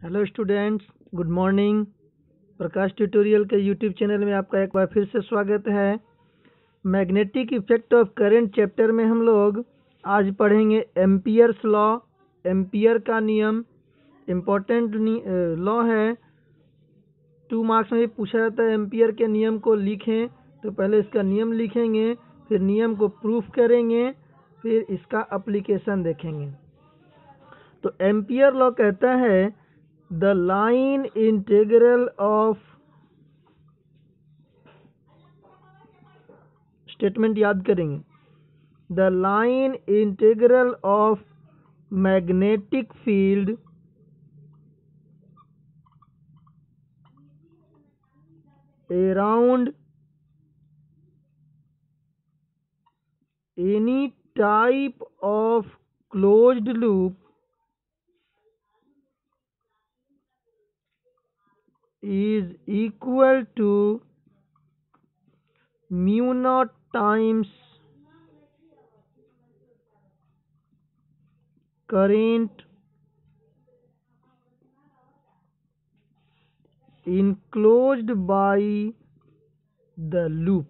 Hello students, good morning. Prakash tutorial के YouTube channel में आपका एक बार फिर से स्वागत है। Magnetic effect of current chapter में हम लोग आज पढ़ेंगे एम्पियर्स लॉ। एम्पियर का नियम इम्पोर्टेंट लॉ है। 2 मार्क्स में भी पूछा जाता है एम्पियर के नियम को लिखें, तो पहले इसका नियम लिखेंगे, फिर नियम को प्रूफ करेंगे, फिर इसका एप्लीकेशन देखेंगे। तो एम्पियर लॉ कहता है the line integral of, statement याद करेंगे, the line integral of magnetic field around any type of closed loop is equal to mu naught times current enclosed by the loop.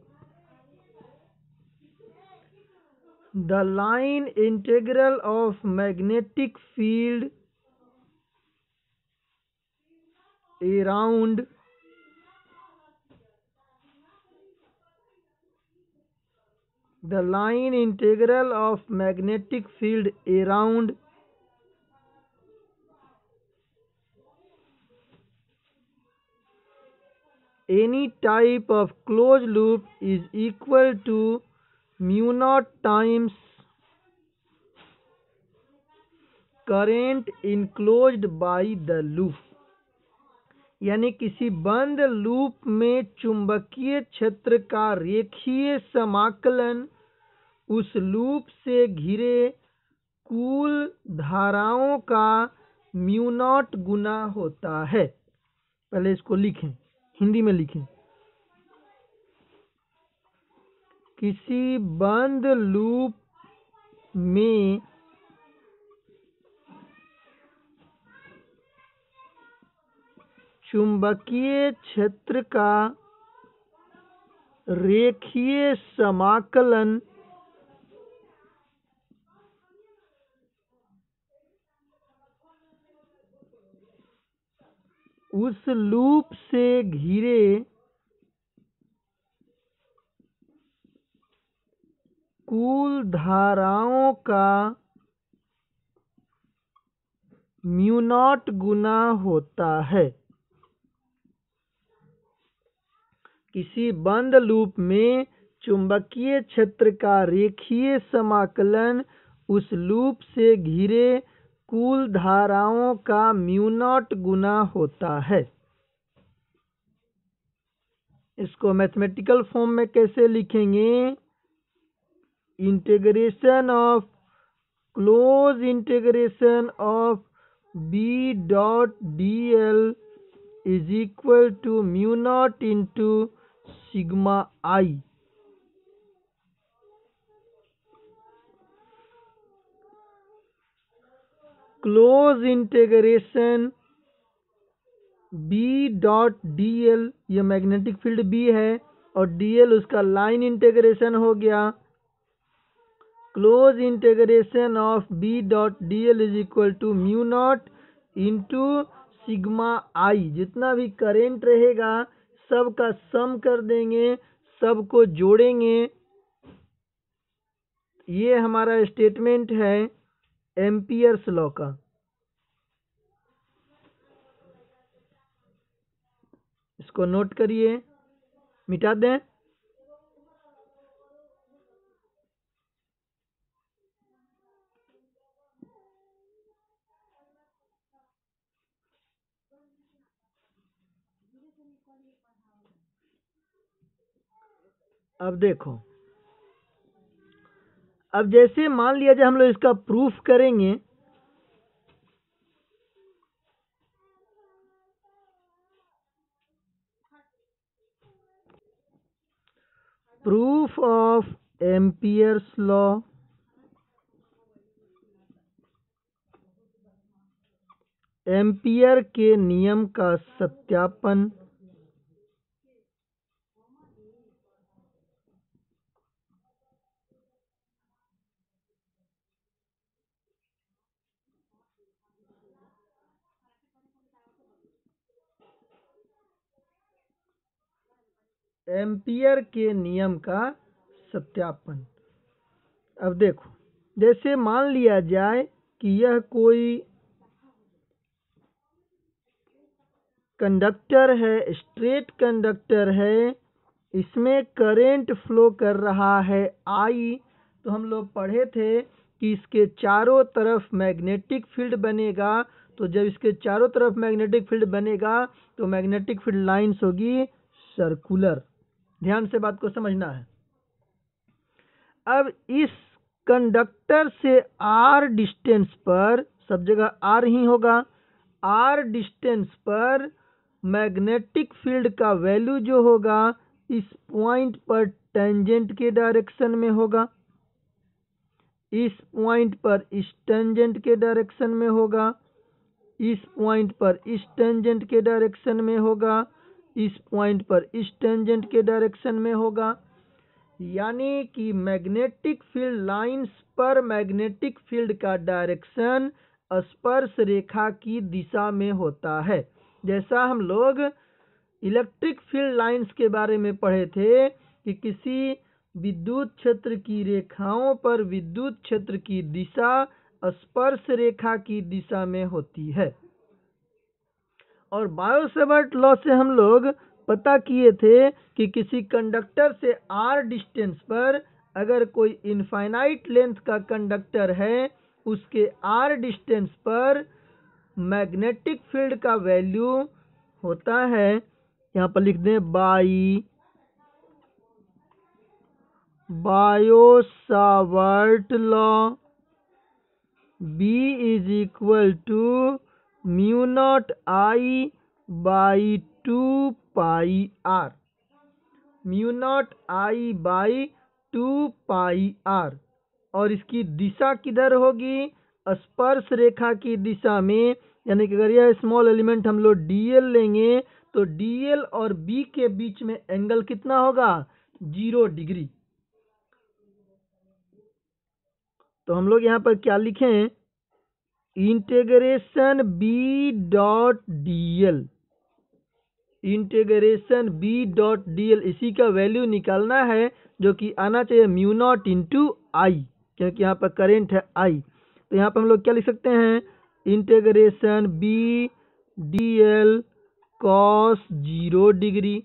The line integral of magnetic field around any type of closed loop is equal to mu naught times current enclosed by the loop। यानी किसी बंद loop में चुंबकीय क्षेत्र का रेखीय समाकलन उस लूप से घिरे कुल धाराओं का म्यू नॉट गुना होता है। पहले इसको लिखें, हिंदी में लिखें। किसी बंद लूप में चुंबकीय क्षेत्र का रेखीय समाकलन उस लूप से घिरे कुल धाराओं का म्यू नॉट गुना होता है। किसी बंद लूप में चुंबकीय क्षेत्र का रेखीय समाकलन उस लूप से घिरे कुल धाराओं का म्यू नॉट गुना होता है। इसको मैथमेटिकल फॉर्म में कैसे लिखेंगे? Integration of close integration of B dot D L is equal to mu naught into sigma I. Close integration B dot D L, ये मैग्नेटिक फील्ड बी है और डी एल उसका लाइन इंटीग्रेशन हो गया। Close integration of B dot D L is equal to mu naught into sigma I. जितना भी current रहेगा सब का सम कर देंगे, सबको जोड़ेंगे। ये हमारा स्टेटमेंट है एम्पियर्स लॉ का। इसको नोट करिए, मिटा दें। अब देखो, अब जैसे मान लिया जाए हम लोग इसका प्रूफ करेंगे। Proof of Ampere's law ampere के नियम का सत्यापन। एम्पियर के नियम का सत्यापन। अब देखो, जैसे मान लिया जाए कि यह कोई कंडक्टर है, स्ट्रेट कंडक्टर है, इसमें करंट फ्लो कर रहा है आई। तो हम लोग पढ़े थे कि इसके चारों तरफ मैग्नेटिक फील्ड बनेगा। तो जब इसके चारों तरफ मैग्नेटिक फील्ड बनेगा तो मैग्नेटिक फील्ड लाइंस होगी सर्कुलर। ध्यान से बात को समझना है। अब इस कंडक्टर से आर डिस्टेंस पर, सब जगह आर ही होगा, आर डिस्टेंस पर मैग्नेटिक फील्ड का वैल्यू जो होगा इस पॉइंट पर टेंजेंट के डायरेक्शन में होगा, इस पॉइंट पर इस टेंजेंट के डायरेक्शन में होगा, इस पॉइंट पर इस टेंजेंट के डायरेक्शन में होगा, इस पॉइंट पर इस टेंजेंट के डायरेक्शन में होगा। यानी कि मैग्नेटिक फील्ड लाइंस पर मैग्नेटिक फील्ड का डायरेक्शन स्पर्श रेखा की दिशा में होता है। जैसा हम लोग इलेक्ट्रिक फील्ड लाइंस के बारे में पढ़े थे कि किसी विद्युत क्षेत्र की रेखाओं पर विद्युत क्षेत्र की दिशा स्पर्श रेखा की दिशा में होती है। और बायो-सेवर्ट लॉ से हम लोग पता किए थे कि किसी कंडक्टर से आर डिस्टेंस पर अगर कोई इनफाइनाइट लेंथ का कंडक्टर है, उसके आर डिस्टेंस पर मैग्नेटिक फील्ड का वैल्यू होता है, यहाँ पर लिख दें Biot Savart law, B is equal to mu naught I by 2 pi R, mu naught I by 2 pi R. और इसकी दिशा किधर होगी? स्पर्श रेखा की दिशा में। यानी कि अगर यह स्मॉल एलिमेंट हम लोग डीएल लेंगे तो डीएल और बी के बीच में एंगल कितना होगा? 0 डिग्री। तो हम लोग यहाँ पर क्या लिखें? Integration B dot DL, integration B dot DL, इसी का वैल्यू निकालना है जो कि आना चाहिए म्यू नॉट इंटू आई, क्योंकि यहाँ पर करंट है आई। तो यहाँ पर हम लोग क्या लिख सकते हैं? Integration B DL cos 0 degree,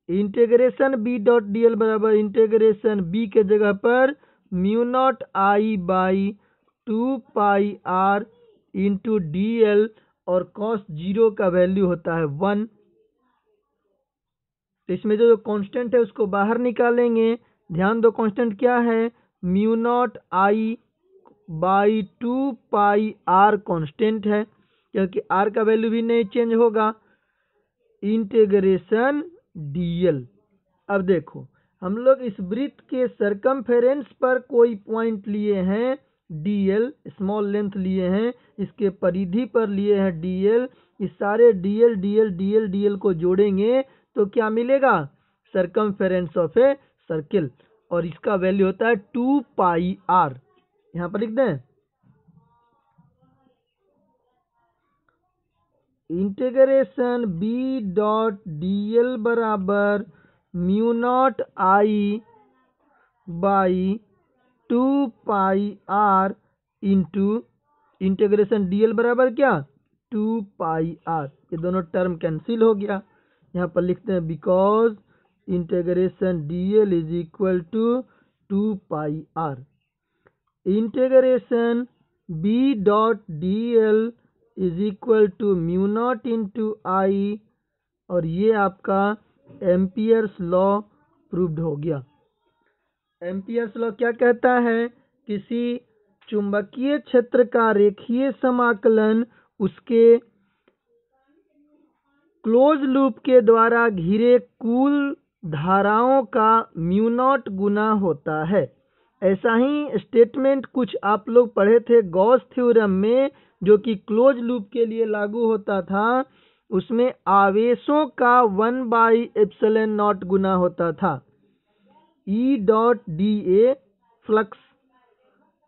integration B dot DL बराबर इंटीग्रेशन बी के जगह पर mu naught I by 2 pi R into DL, और कॉस 0 का वैल्यू होता है 1। तो इसमें जो कांस्टेंट है उसको बाहर निकालेंगे। ध्यान दो कांस्टेंट क्या है? Mu naught I by 2 pi R constant है, क्योंकि आर का वैल्यू भी नहीं चेंज होगा। Integration DL. अब देखो, हम लोग इस वृत्त के सरकमफेरेंस पर कोई पॉइंट लिए हैं डीएल, स्मॉल लेंथ लिए हैं, इसके परिधि पर लिए हैं डीएल। इस सारे डीएल डीएल डीएल डीएल को जोड़ेंगे तो क्या मिलेगा? सरकमफेरेंस ऑफ ए सर्किल, और इसका वैल्यू होता है 2 पाई आर। यहाँ पर लिख दें इंटीग्रेशन बी डॉट डीएल बराबर mu naught I by 2 pi R into integration DL बराबर क्या? 2 पाई आर। ये दोनों टर्म कैंसिल हो गया। यहाँ पर लिखते हैं because integration DL is equal to 2 pi R. Integration B dot DL is equal to mu naught into I, और ये आपका एम्पियर्स लॉ प्रूव्ड हो गया। एम्पियर्स लॉ क्या कहता है? किसी चुंबकीय क्षेत्र का रेखीय समाकलन उसके क्लोज लूप के द्वारा घिरे कुल धाराओं का म्यू नॉट गुना होता है। ऐसा ही स्टेटमेंट कुछ आप लोग पढ़े थे गॉस थ्योरम में, जो कि क्लोज लूप के लिए लागू होता था, उसमें आवेशों का 1/ε0 गुना होता था। E dot D A flux,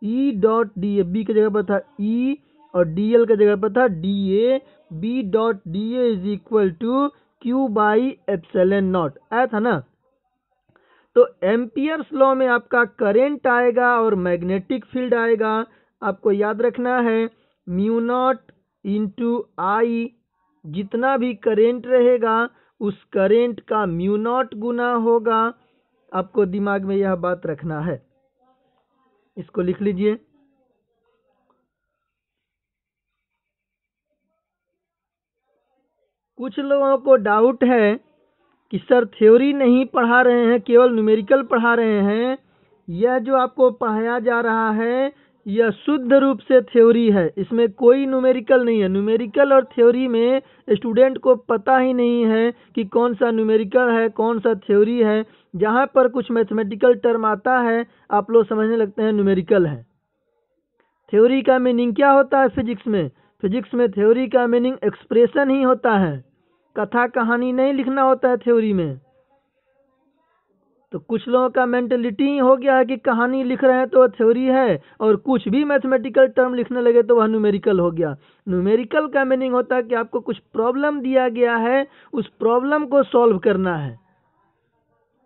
E dot D A B की जगह पर था E और डी एल की जगह पर था D A, B dot D A is equal to Q/ε0 आया था ना। तो एम्पियर्स लॉ में आपका करंट आएगा और मैग्नेटिक फील्ड आएगा। आपको याद रखना है म्यू नॉट इंटू आई, जितना भी करंट रहेगा उस करंट का म्यू नॉट गुना होगा। आपको दिमाग में यह बात रखना है, इसको लिख लीजिए। कुछ लोगों को डाउट है कि सर थ्योरी नहीं पढ़ा रहे हैं, केवल न्यूमेरिकल पढ़ा रहे हैं। यह जो आपको पढ़ाया जा रहा है यह शुद्ध रूप से थ्योरी है, इसमें कोई न्यूमेरिकल नहीं है। न्यूमेरिकल और थ्योरी में स्टूडेंट को पता ही नहीं है कि कौन सा न्यूमेरिकल है कौन सा थ्योरी है। जहाँ पर कुछ मैथमेटिकल टर्म आता है आप लोग समझने लगते हैं न्यूमेरिकल है। थ्योरी का मीनिंग क्या होता है फिजिक्स में? फिजिक्स में थ्योरी का मीनिंग एक्सप्रेशन ही होता है, कथा कहानी नहीं लिखना होता है थ्योरी में। तो कुछ लोगों का मेंटेलिटी ही हो गया है कि कहानी लिख रहे हैं तो वह थ्योरी है, और कुछ भी मैथमेटिकल टर्म लिखने लगे तो वह न्यूमेरिकल हो गया। न्यूमेरिकल का मीनिंग होता है कि आपको कुछ प्रॉब्लम दिया गया है, उस प्रॉब्लम को सॉल्व करना है।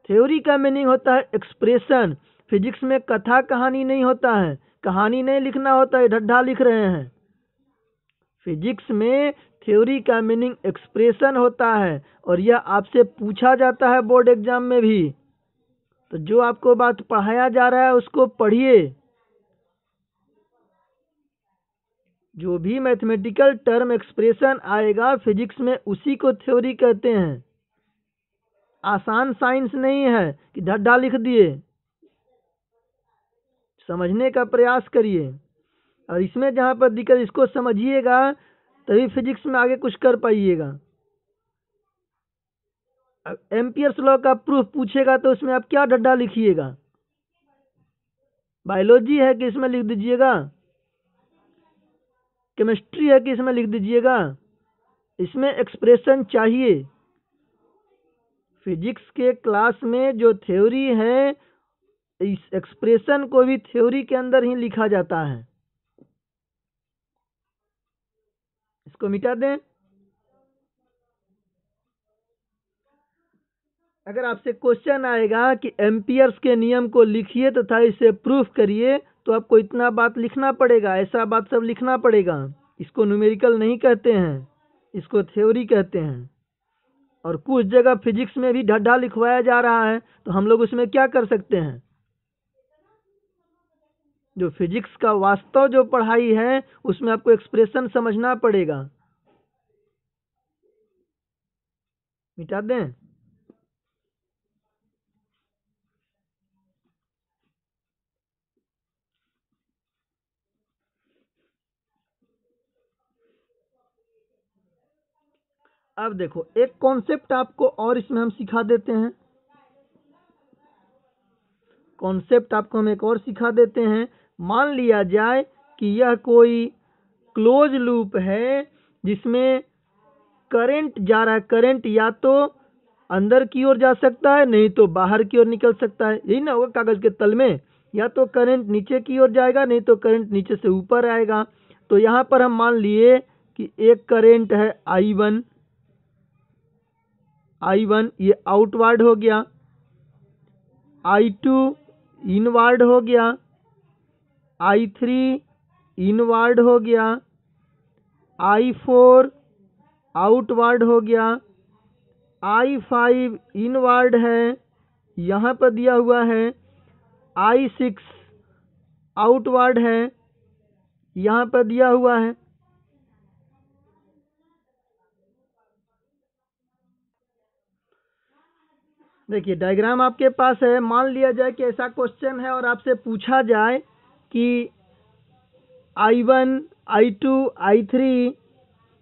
थ्योरी का मीनिंग होता है एक्सप्रेशन। फिजिक्स में कथा कहानी नहीं होता है, कहानी नहीं लिखना होता है, ढड्ढा लिख रहे हैं। फिजिक्स में थ्योरी का मीनिंग एक्सप्रेशन होता है, और यह आपसे पूछा जाता है बोर्ड एग्जाम में भी। तो जो आपको बात पढ़ाया जा रहा है उसको पढ़िए। जो भी मैथमेटिकल टर्म एक्सप्रेशन आएगा फिजिक्स में उसी को थ्योरी कहते हैं। आसान साइंस नहीं है कि ढड्ढा लिख दिए, समझने का प्रयास करिए। और इसमें जहाँ पर दिक्कत इसको समझिएगा तभी फिजिक्स में आगे कुछ कर पाइएगा। एम्पियर्स लॉ का प्रूफ पूछेगा तो उसमें आप क्या ढड्ढा लिखिएगा? बायोलॉजी है कि इसमें लिख दीजिएगा, केमिस्ट्री है कि इसमें लिख दीजिएगा। इसमें एक्सप्रेशन चाहिए। फिजिक्स के क्लास में जो थ्योरी है इस एक्सप्रेशन को भी थ्योरी के अंदर ही लिखा जाता है। इसको मिटा दें। अगर आपसे क्वेश्चन आएगा कि एम्पियर्स के नियम को लिखिए तथा इसे प्रूफ करिए, तो आपको इतना बात लिखना पड़ेगा, ऐसा बात सब लिखना पड़ेगा। इसको न्यूमेरिकल नहीं कहते हैं, इसको थ्योरी कहते हैं। और कुछ जगह फिजिक्स में भी ढड्ढा लिखवाया जा रहा है, तो हम लोग उसमें क्या कर सकते हैं? जो फिजिक्स का वास्तव जो पढ़ाई है उसमें आपको एक्सप्रेशन समझना पड़ेगा। मिटा दें। अब देखो एक कॉन्सेप्ट आपको और इसमें हम सिखा देते हैं। कॉन्सेप्ट आपको हम एक और सिखा देते हैं। मान लिया जाए कि यह कोई क्लोज लूप है जिसमें करंट जा रहा है। करंट या तो अंदर की ओर जा सकता है, नहीं तो बाहर की ओर निकल सकता है। यही ना होगा कागज के तल में, या तो करंट नीचे की ओर जाएगा, नहीं तो करंट नीचे से ऊपर आएगा। तो यहाँ पर हम मान लिए कि एक करंट है I1, ये आउटवर्ड हो गया, I2 इनवर्ड हो गया, I3 इनवर्ड हो गया, I4 आउटवर्ड हो गया, I5 इनवर्ड है, यहाँ पर दिया हुआ है I6 आउटवर्ड है, यहाँ पर दिया हुआ है। देखिए डायग्राम आपके पास है। मान लिया जाए कि ऐसा क्वेश्चन है और आपसे पूछा जाए कि I1, I2, I3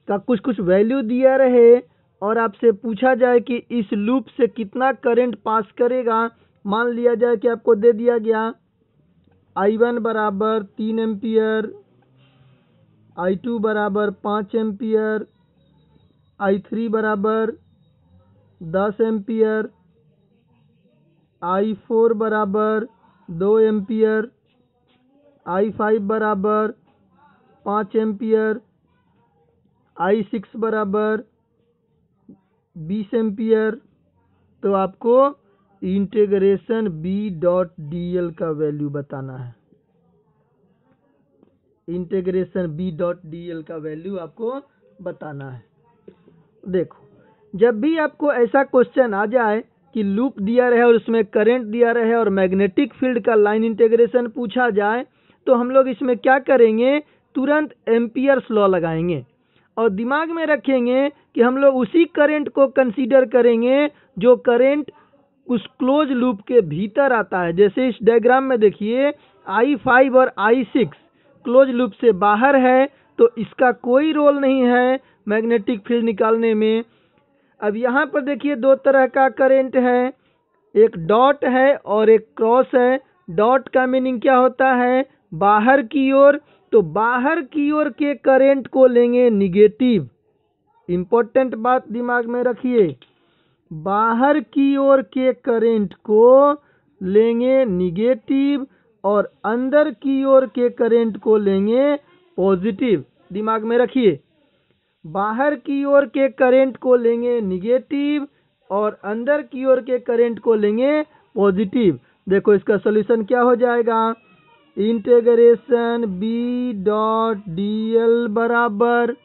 का कुछ कुछ वैल्यू दिया रहे और आपसे पूछा जाए कि इस लूप से कितना करंट पास करेगा। मान लिया जाए कि आपको दे दिया गया I1 बराबर 3 एम्पियर, I2 बराबर 5 एम्पियर, I3 बराबर 10 एम्पियर, I4 बराबर 2 एम्पियर, I5 बराबर 5 एम्पियर, I6 बराबर 20 एम्पियर। तो आपको इंटीग्रेशन B.dl का वैल्यू बताना है। इंटीग्रेशन B.dl का वैल्यू आपको बताना है। देखो, जब भी आपको ऐसा क्वेश्चन आ जाए कि लूप दिया रहे और उसमें करंट दिया रहे और मैग्नेटिक फील्ड का लाइन इंटीग्रेशन पूछा जाए, तो हम लोग इसमें क्या करेंगे, तुरंत एम्पियर्स लॉ लगाएंगे और दिमाग में रखेंगे कि हम लोग उसी करंट को कंसीडर करेंगे जो करंट उस क्लोज लूप के भीतर आता है। जैसे इस डायग्राम में देखिए, I5 और I6 क्लोज लूप से बाहर है, तो इसका कोई रोल नहीं है मैग्नेटिक फील्ड निकालने में। अब यहाँ पर देखिए दो तरह का करंट है, एक डॉट है और एक क्रॉस है। डॉट का मीनिंग क्या होता है, बाहर की ओर। तो बाहर की ओर के करंट को लेंगे निगेटिव। इंपॉर्टेंट बात दिमाग में रखिए, बाहर की ओर के करंट को लेंगे निगेटिव और अंदर की ओर के करंट को लेंगे पॉजिटिव। दिमाग में रखिए, बाहर की ओर के करंट को लेंगे निगेटिव और अंदर की ओर के करंट को लेंगे पॉजिटिव। देखो इसका सॉल्यूशन क्या हो जाएगा, इंटीग्रेशन B.dl बराबर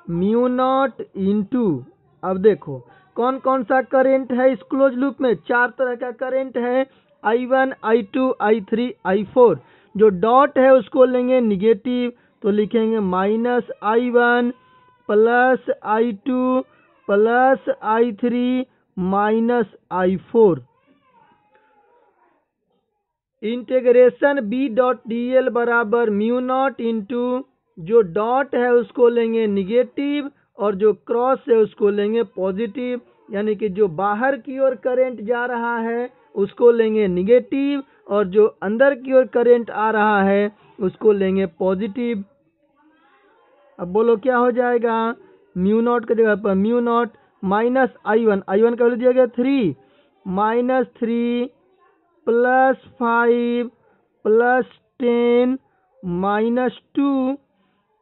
म्यू नॉट इंटू, अब देखो कौन कौन सा करंट है इस क्लोज लूप में, चार तरह का करंट है, I1, I2, I3, I4। जो डॉट है उसको लेंगे निगेटिव, तो लिखेंगे -I1 plus I2 plus I3 minus I4। Integration B.dl बराबर म्यू नॉट इंटू, जो डॉट है उसको लेंगे निगेटिव और जो क्रॉस है उसको लेंगे पॉजिटिव। यानी कि जो बाहर की ओर करंट जा रहा है उसको लेंगे निगेटिव और जो अंदर की ओर करंट आ रहा है उसको लेंगे पॉजिटिव। अब बोलो क्या हो जाएगा, म्यू नॉट की जगह पर म्यू नॉट -I1, I1 का वैल्यू दिया गया 3, -3 प्लस 5 प्लस 10 -2,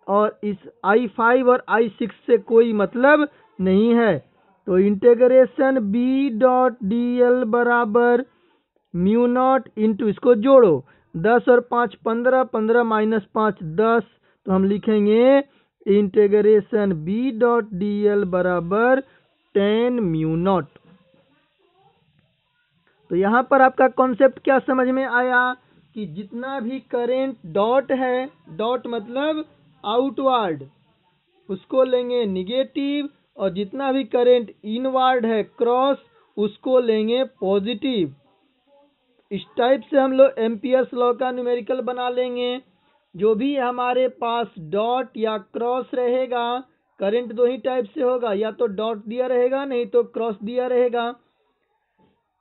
और इस I5 और I6 से कोई मतलब नहीं है। तो इंटीग्रेशन B.dl बराबर म्यू नॉट इंटू, इसको जोड़ो, 10 और 5 15, 15 माइनस 5 10। तो हम लिखेंगे इंटीग्रेशन B.dl बराबर 10 म्यू नॉट। तो यहाँ पर आपका कॉन्सेप्ट क्या समझ में आया कि जितना भी करंट डॉट है, डॉट मतलब आउटवर्ड, उसको लेंगे निगेटिव और जितना भी करंट इनवर्ड है क्रॉस, उसको लेंगे पॉजिटिव। इस टाइप से हम लोग एम्पियर्स लॉ का न्यूमेरिकल बना लेंगे। जो भी हमारे पास डॉट या क्रॉस रहेगा, करंट दो ही टाइप से होगा, या तो डॉट दिया रहेगा नहीं तो क्रॉस दिया रहेगा।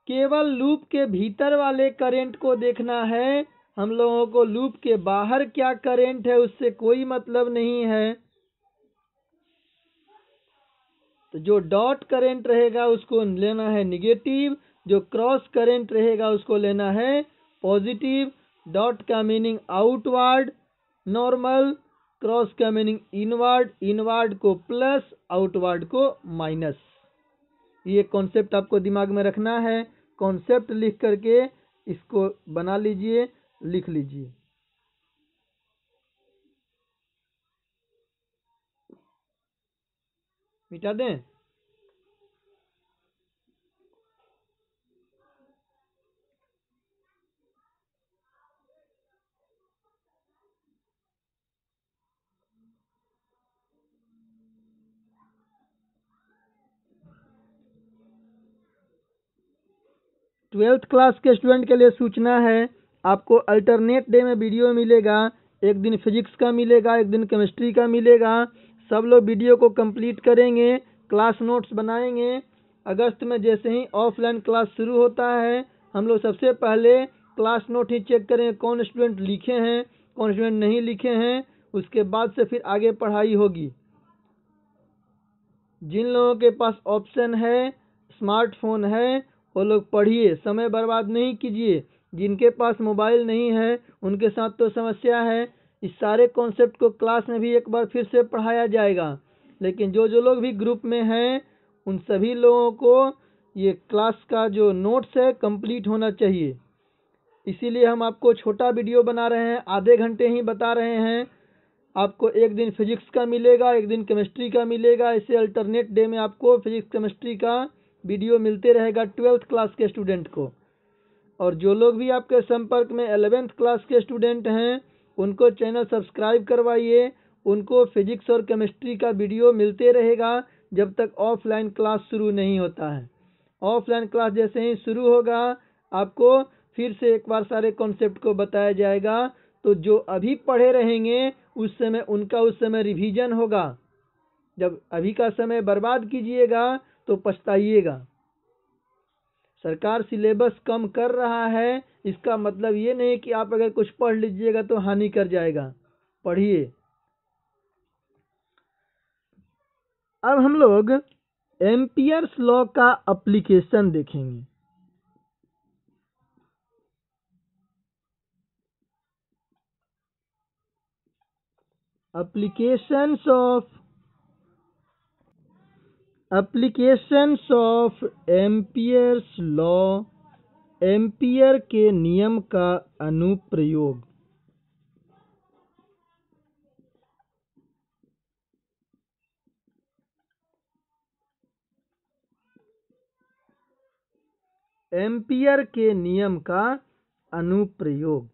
केवल लूप के भीतर वाले करंट को देखना है, हम लोगों को लूप के बाहर क्या करंट है उससे कोई मतलब नहीं है। तो जो डॉट करंट रहेगा उसको लेना है निगेटिव, जो क्रॉस करंट रहेगा उसको लेना है पॉजिटिव। डॉट का मीनिंग आउटवर्ड नॉर्मल, क्रॉस का मीनिंग इनवर्ड, इनवर्ड को प्लस आउटवर्ड को माइनस। ये कॉन्सेप्ट आपको दिमाग में रखना है। कॉन्सेप्ट लिख करके इसको बना लीजिए, लिख लीजिए। मिटा दें। ट्वेल्थ क्लास के स्टूडेंट के लिए सूचना है, आपको अल्टरनेट डे में वीडियो मिलेगा। एक दिन फिजिक्स का मिलेगा, एक दिन केमिस्ट्री का मिलेगा। सब लोग वीडियो को कंप्लीट करेंगे, क्लास नोट्स बनाएंगे। अगस्त में जैसे ही ऑफलाइन क्लास शुरू होता है, हम लोग सबसे पहले क्लास नोट ही चेक करें, कौन स्टूडेंट लिखे हैं कौन स्टूडेंट नहीं लिखे हैं। उसके बाद से फिर आगे पढ़ाई होगी। जिन लोगों के पास ऑप्शन है, स्मार्टफोन है, वो लोग पढ़िए, समय बर्बाद नहीं कीजिए। जिनके पास मोबाइल नहीं है उनके साथ तो समस्या है। इस सारे कॉन्सेप्ट को क्लास में भी एक बार फिर से पढ़ाया जाएगा, लेकिन जो जो लोग भी ग्रुप में हैं उन सभी लोगों को ये क्लास का जो नोट्स है कंप्लीट होना चाहिए। इसीलिए हम आपको छोटा वीडियो बना रहे हैं, आधे घंटे ही बता रहे हैं। आपको एक दिन फिजिक्स का मिलेगा, एक दिन केमिस्ट्री का मिलेगा, ऐसे अल्टरनेट डे में आपको फिजिक्स केमिस्ट्री का वीडियो मिलते रहेगा 12th क्लास के स्टूडेंट को। और जो लोग भी आपके संपर्क में 11th क्लास के स्टूडेंट हैं उनको चैनल सब्सक्राइब करवाइए। उनको फिजिक्स और केमिस्ट्री का वीडियो मिलते रहेगा जब तक ऑफलाइन क्लास शुरू नहीं होता है। ऑफलाइन क्लास जैसे ही शुरू होगा आपको फिर से एक बार सारे कॉन्सेप्ट को बताया जाएगा। तो जो अभी पढ़े रहेंगे उस समय रिवीजन होगा। जब अभी का समय बर्बाद कीजिएगा तो पछताइएगा। सरकार सिलेबस कम कर रहा है, इसका मतलब ये नहीं कि आप अगर कुछ पढ़ लीजिएगा तो हानि कर जाएगा। पढ़िए। अब हम लोग एम्पियर्स लॉ का एप्लीकेशन देखेंगे। Applications of Ampere's law, ampere के नियम का अनुप्रयोग। एम्पियर के नियम का अनुप्रयोग।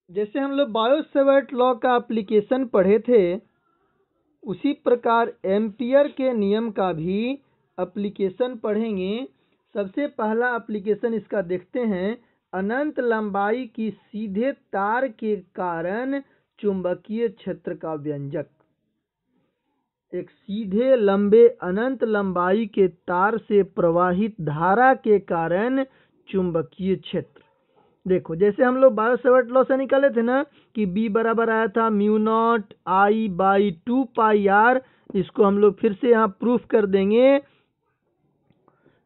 जैसे हम लोग बायो-सेवर्ट लॉ का एप्लीकेशन पढ़े थे, उसी प्रकार एम्पियर के नियम का भी एप्लीकेशन पढ़ेंगे। सबसे पहला एप्लीकेशन इसका देखते हैं। अनंत लंबाई की सीधे तार के कारण चुंबकीय क्षेत्र का व्यंजक। एक सीधे लंबे अनंत लंबाई के तार से प्रवाहित धारा के कारण चुंबकीय क्षेत्र। देखो, जैसे हम लोग बायो-सेवर्ट लॉ से निकाले थे ना कि B बराबर आया था mu naught I by 2 pi R। इसको हम लोग फिर से यहाँ प्रूफ कर देंगे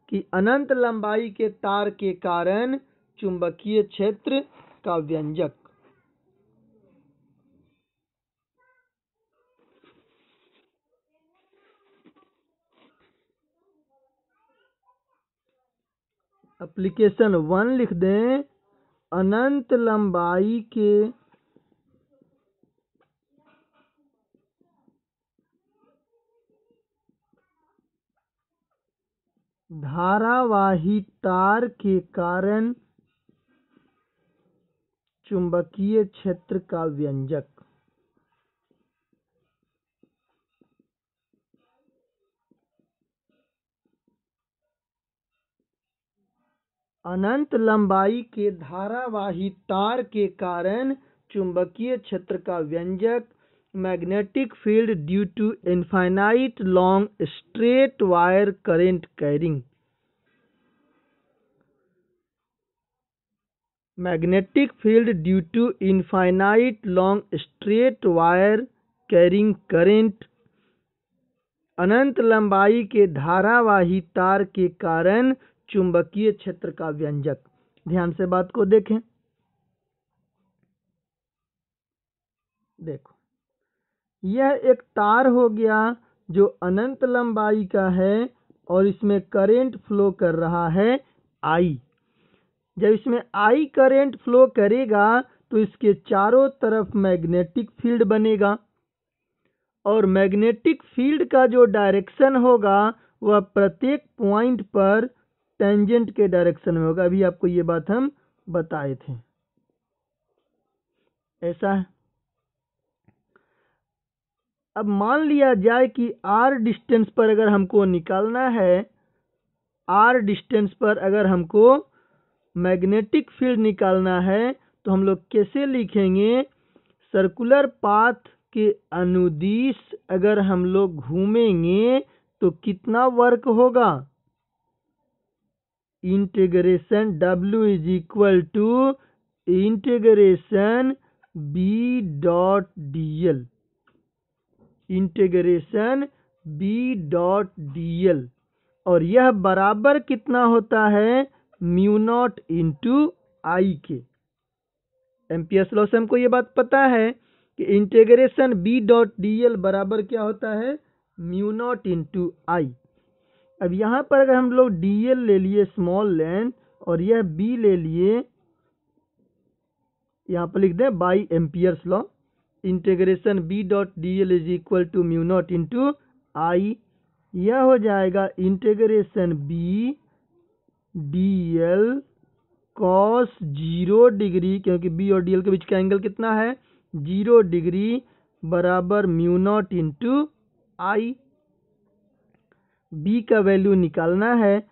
कि अनंत लंबाई के तार के कारण चुंबकीय क्षेत्र का व्यंजक। एप्लीकेशन 1 लिख दें। अनंत लंबाई के धारावाही तार के कारण चुंबकीय क्षेत्र का व्यंजक। अनंत लंबाई के धारावाही तार के कारण चुंबकीय क्षेत्र का व्यंजक। Magnetic field due to infinite long straight wire current carrying. Magnetic field due to infinite long straight wire carrying current. अनंत लंबाई के धारावाही तार के कारण चुंबकीय क्षेत्र का व्यंजक। ध्यान से बात को देखें। देखो, यह एक तार हो गया जो अनंत लंबाई का है और इसमें करंट फ्लो कर रहा है I। जब इसमें I करंट फ्लो करेगा तो इसके चारों तरफ मैग्नेटिक फील्ड बनेगा और मैग्नेटिक फील्ड का जो डायरेक्शन होगा वह प्रत्येक पॉइंट पर टेंजेंट के डायरेक्शन में होगा। अभी आपको ये बात हम बताए थे। ऐसा है। अब मान लिया जाए कि R डिस्टेंस पर अगर हमको निकालना है, R डिस्टेंस पर अगर हमको मैग्नेटिक फील्ड निकालना है तो हम लोग कैसे लिखेंगे? सर्कुलर पाथ के अनुदिश अगर हम लोग घूमेंगे तो कितना वर्क होगा? Integration W is equal to integration B dot DL, integration B dot DL, और यह बराबर कितना होता है? म्यू नॉट इंटू आई के। एम्पियर्स लॉ से हमको ये बात पता है कि इंटीग्रेशन B डॉट DL बराबर क्या होता है? म्यू नॉट इंटू आई। अब यहाँ पर अगर हम लोग DL ले लिए स्मॉल लेंथ और यह B ले लिए, यहाँ पर लिख दें by Ampere's law, integration B dot DL is equal to mu naught into I. यह हो जाएगा integration B DL cos 0 degree, क्योंकि B और DL के बीच का एंगल कितना है? 0 डिग्री, बराबर म्यू नॉट इंटू आई। B का वैल्यू निकालना है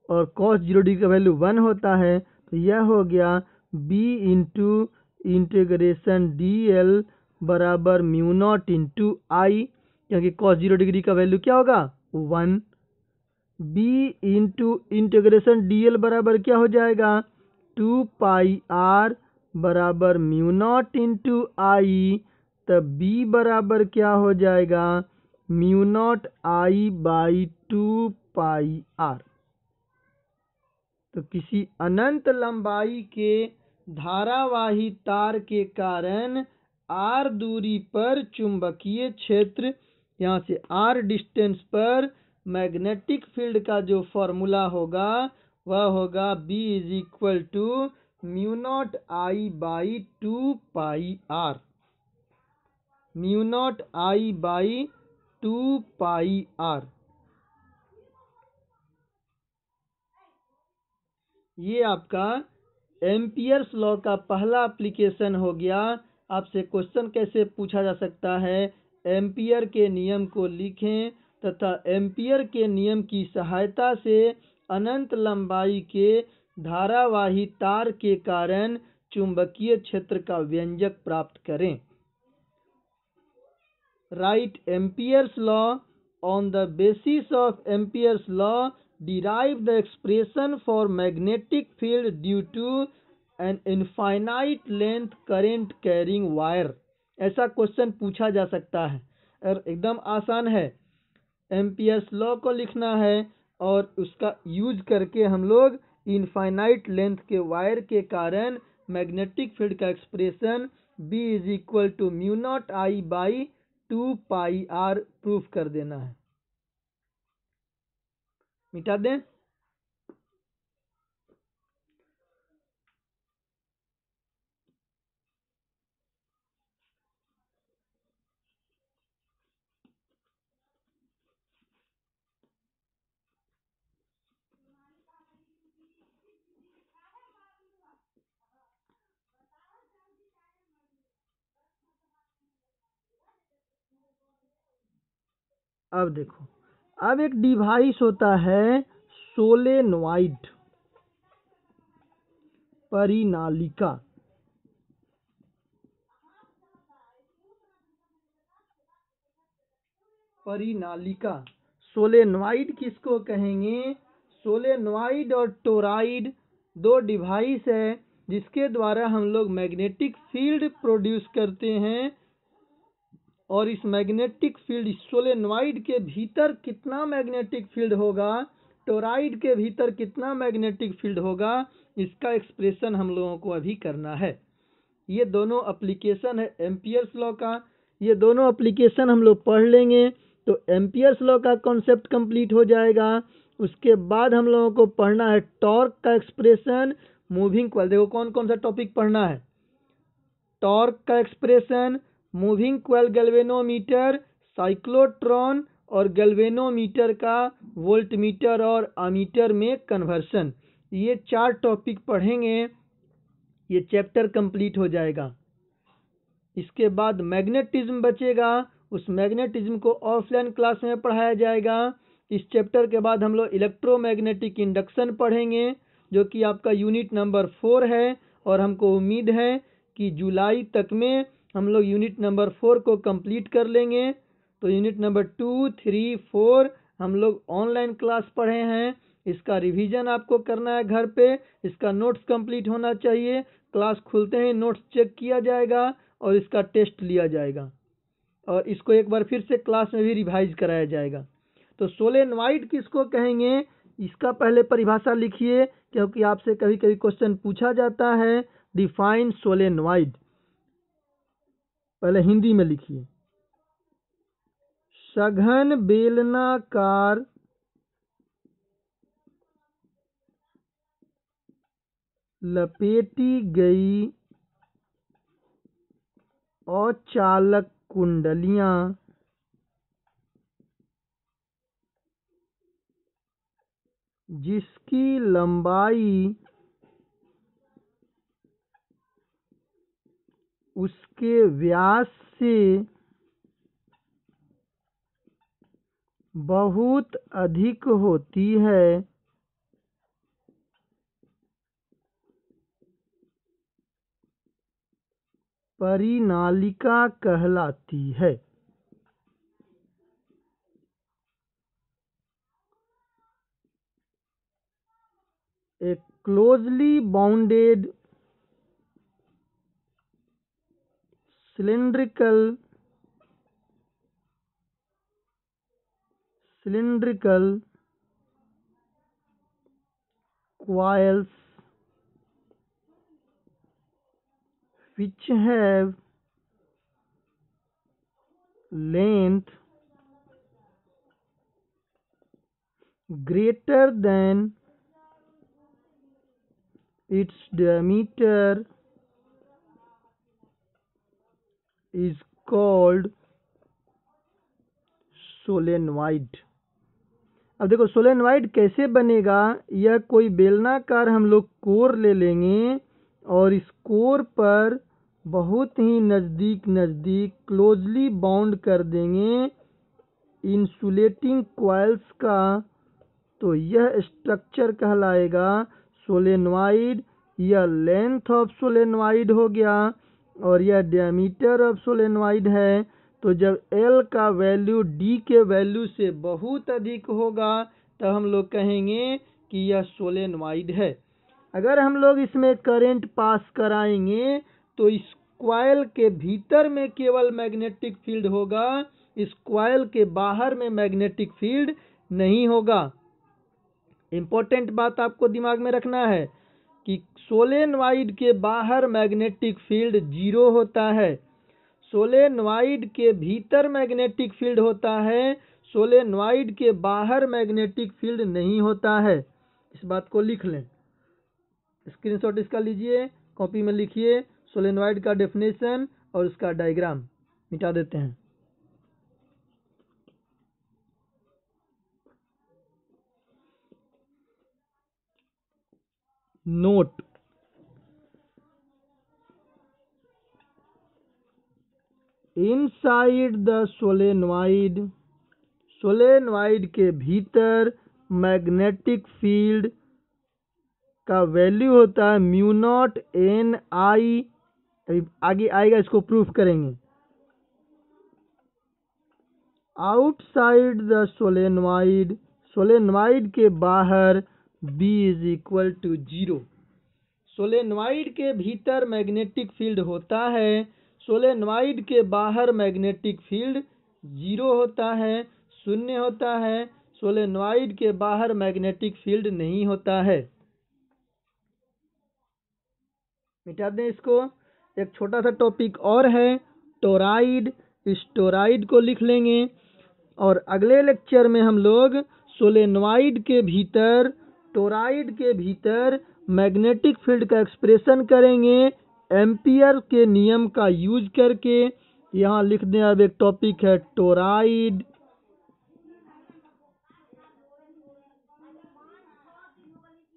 और कॉस 0 डिग्री का वैल्यू 1 होता है, तो यह हो गया B इंटू इंटीग्रेशन DL बराबर म्यू नॉट इंटू आई, क्योंकि कॉस 0 डिग्री का वैल्यू क्या होगा? 1। B इंटू इंटीग्रेशन DL बराबर क्या हो जाएगा? 2 पाई R बराबर म्यू नॉट इंटू आई, तब B बराबर क्या हो जाएगा? Mu naught I by 2 pi R। तो किसी अनंत लंबाई के धारावाही तार के कारण R दूरी पर चुंबकीय क्षेत्र, यहाँ से R डिस्टेंस पर मैग्नेटिक फील्ड का जो फॉर्मूला होगा वह होगा B is equal to mu naught I by 2 pi R, mu naught I by 2 pi R। ये आपका एम्पियर्स लॉ का पहला एप्लीकेशन हो गया। आपसे क्वेश्चन कैसे पूछा जा सकता है? एम्पियर के नियम को लिखें तथा एम्पियर के नियम की सहायता से अनंत लंबाई के धारावाही तार के कारण चुंबकीय क्षेत्र का व्यंजक प्राप्त करें। Right Ampere's law, on the basis of Ampere's law derive the expression for magnetic field due to an infinite length current carrying wire। ऐसा क्वेश्चन पूछा जा सकता है और एकदम आसान है। एम्पियर्स लॉ को लिखना है और उसका यूज करके हम लोग इनफाइनाइट लेंथ के वायर के कारण मैग्नेटिक फील्ड का expression B is equal to mu naught I by 2 pi R proof कर देना है। मिटा दें। अब देखो, अब एक डिवाइस होता है सोलेनॉइड परिनालिका। परिनालिका सोलेनॉइड किसको कहेंगे? सोलेनॉइड और टोरॉइड दो डिवाइस है जिसके द्वारा हम लोग मैग्नेटिक फील्ड प्रोड्यूस करते हैं, और इस मैग्नेटिक फील्ड सोलेनॉइड के भीतर कितना मैग्नेटिक फील्ड होगा, टोरॉइड के भीतर कितना मैग्नेटिक फील्ड होगा, इसका एक्सप्रेशन हम लोगों को अभी करना है। ये दोनों एप्लीकेशन है एम्पियर्स लॉ का। ये दोनों एप्लीकेशन हम लोग पढ़ लेंगे तो एम्पियर्स लॉ का कॉन्सेप्ट कंप्लीट हो जाएगा। उसके बाद हम लोगों को पढ़ना है टॉर्क का एक्सप्रेशन, मूविंग कॉइल। देखो कौन कौन सा टॉपिक पढ़ना है? टॉर्क का expression, moving coil galvanometer, cyclotron और गैल्वेनोमीटर का वोल्टमीटर और अमीटर में कन्वर्सन। ये 4 टॉपिक पढ़ेंगे, ये चैप्टर कंप्लीट हो जाएगा। इसके बाद मैग्नेटिज्म बचेगा, उस मैग्नेटिज्म को ऑफलाइन क्लास में पढ़ाया जाएगा। इस चैप्टर के बाद हम लोग इलेक्ट्रोमैग्नेटिक इंडक्शन पढ़ेंगे जो कि आपका यूनिट नंबर 4 है, और हमको उम्मीद है कि जुलाई तक में हम लोग यूनिट नंबर 4 को कंप्लीट कर लेंगे। तो यूनिट नंबर 2, 3, 4 हम लोग ऑनलाइन क्लास पढ़े हैं, इसका रिवीजन आपको करना है घर पे, इसका नोट्स कंप्लीट होना चाहिए। क्लास खुलते ही नोट्स चेक किया जाएगा और इसका टेस्ट लिया जाएगा और इसको एक बार फिर से क्लास में भी रिवाइज कराया जाएगा। तो सोलेनॉइड किसको कहेंगे, इसका पहले परिभाषा लिखिए, क्योंकि आपसे कभी कभी क्वेश्चन पूछा जाता है। डिफाइन सोलेनॉइड, पहले हिंदी में लिखिए। सघन बेलनाकार लपेटी गई अचालक कुंडलियां जिसकी लंबाई उसके व्यास से बहुत अधिक होती है, परिनालिका कहलाती है। A closely bounded cylindrical coils which have length greater than its diameter is called solenoid. अब देखो सोलेनॉइड कैसे बनेगा, यह कोई बेलनाकार हम लोग कोर ले लेंगे और इस कोर पर बहुत ही नज़दीक क्लोजली बाउंड कर देंगे इंसुलेटिंग कॉइल्स का, तो यह स्ट्रक्चर कहलाएगा सोलेनॉइड। यह लेंथ ऑफ सोलेनॉइड हो गया और यह डायमीटर ऑफ सोलेनॉइड है। तो जब L का वैल्यू D के वैल्यू से बहुत अधिक होगा तब हम लोग कहेंगे कि यह सोलेनॉइड है। अगर हम लोग इसमें करंट पास कराएंगे तो इस कॉइल के भीतर में केवल मैग्नेटिक फील्ड होगा, इस कॉइल के बाहर में मैग्नेटिक फील्ड नहीं होगा। इंपॉर्टेंट बात आपको दिमाग में रखना है कि सोलेनॉइड के बाहर मैग्नेटिक फील्ड 0 होता है, सोलेनॉइड के भीतर मैग्नेटिक फील्ड होता है, सोलेनॉइड के बाहर मैग्नेटिक फील्ड नहीं होता है। इस बात को लिख लें, स्क्रीनशॉट इसका लीजिए, कॉपी में लिखिए सोलेनॉइड का डेफिनेशन और इसका डायग्राम मिटा देते हैं। Note, inside the solenoid, solenoid के भीतर मैग्नेटिक फील्ड का वैल्यू होता है म्यू नॉट एन आई, आगे आएगा इसको प्रूफ करेंगे। आउटसाइड द सोलेनॉइड, सोलेनॉइड के बाहर B is equal to 0। Solenoid के भीतर मैग्नेटिक फील्ड होता है, सोलेनॉइड के बाहर मैग्नेटिक फील्ड 0 होता है, शून्य होता है। सोलेनॉइड के बाहर मैग्नेटिक फील्ड नहीं होता है। मिटा दें इसको। एक छोटा सा टॉपिक और है टोराइड, इस टोराइड को लिख लेंगे और अगले लेक्चर में हम लोग सोलेनॉइड के भीतर, टोराइड के भीतर मैग्नेटिक फील्ड का एक्सप्रेशन करेंगे एम्पियर के नियम का यूज करके। यहाँ लिख दें, अब एक टॉपिक है टोराइड,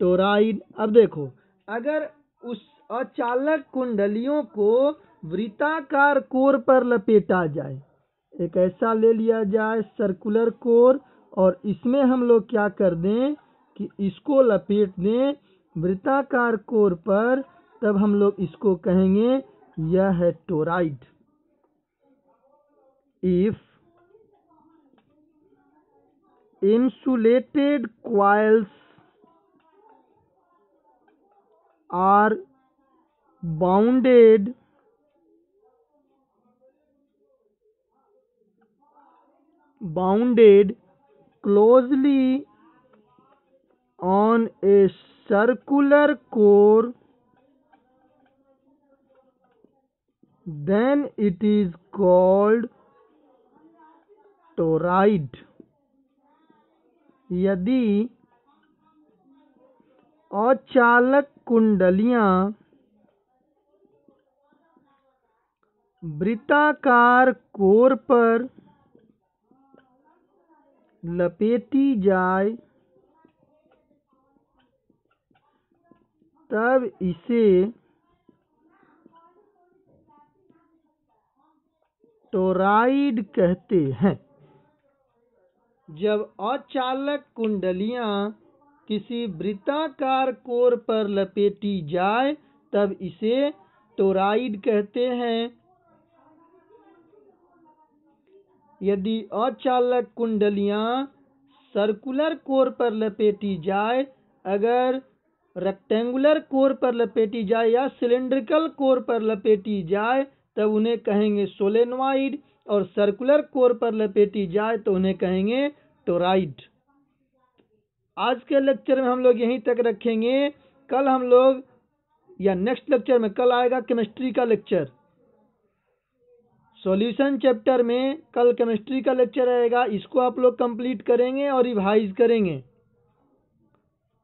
टोराइड। अब देखो, अगर उस अचालक कुंडलियों को वृत्ताकार कोर पर लपेटा जाए, एक ऐसा ले लिया जाए सर्कुलर कोर, और इसमें हम लोग क्या कर दें कि इसको लपेट दें वृत्ताकार कोर पर, तब हम लोग इसको कहेंगे यह है toroid. If insulated coils are bounded closely on a circular core, then it is called toroid. यदि अचालक कुंडलियां वृत्ताकार कोर पर लपेटी जाए तब इसे टोरॉइड कहते हैं। जब अचालक कुंडलियां किसी वृत्ताकार कोर पर लपेटी जाए तब इसे टोरॉइड कहते हैं। यदि अचालक कुंडलियां सर्कुलर कोर पर लपेटी जाए, अगर रेक्टेंगुलर कोर पर लपेटी जाए या सिलेंड्रिकल कोर पर लपेटी जाए तब उन्हें कहेंगे सोलेनॉइड, और सर्कुलर कोर पर लपेटी जाए तो उन्हें कहेंगे टोरॉइड। आज के लेक्चर में हम लोग यहीं तक रखेंगे। कल हम लोग या नेक्स्ट लेक्चर में, कल आएगा केमिस्ट्री का लेक्चर, सॉल्यूशन चैप्टर में कल केमिस्ट्री का लेक्चर आएगा। इसको आप लोग कंप्लीट करेंगे और रिवाइज करेंगे।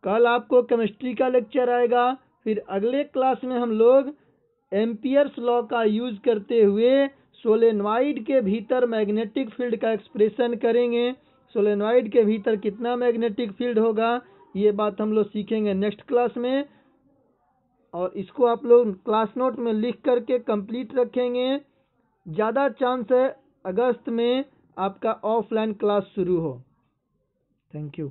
कल आपको केमिस्ट्री का लेक्चर आएगा। फिर अगले क्लास में हम लोग एम्पियर्स लॉ का यूज करते हुए सोलेनॉइड के भीतर मैग्नेटिक फील्ड का एक्सप्रेशन करेंगे। सोलेनॉइड के भीतर कितना मैग्नेटिक फील्ड होगा, ये बात हम लोग सीखेंगे नेक्स्ट क्लास में, और इसको आप लोग क्लास नोट में लिख करके कंप्लीट रखेंगे। ज़्यादा चांस है अगस्त में आपका ऑफलाइन क्लास शुरू हो। Thank you.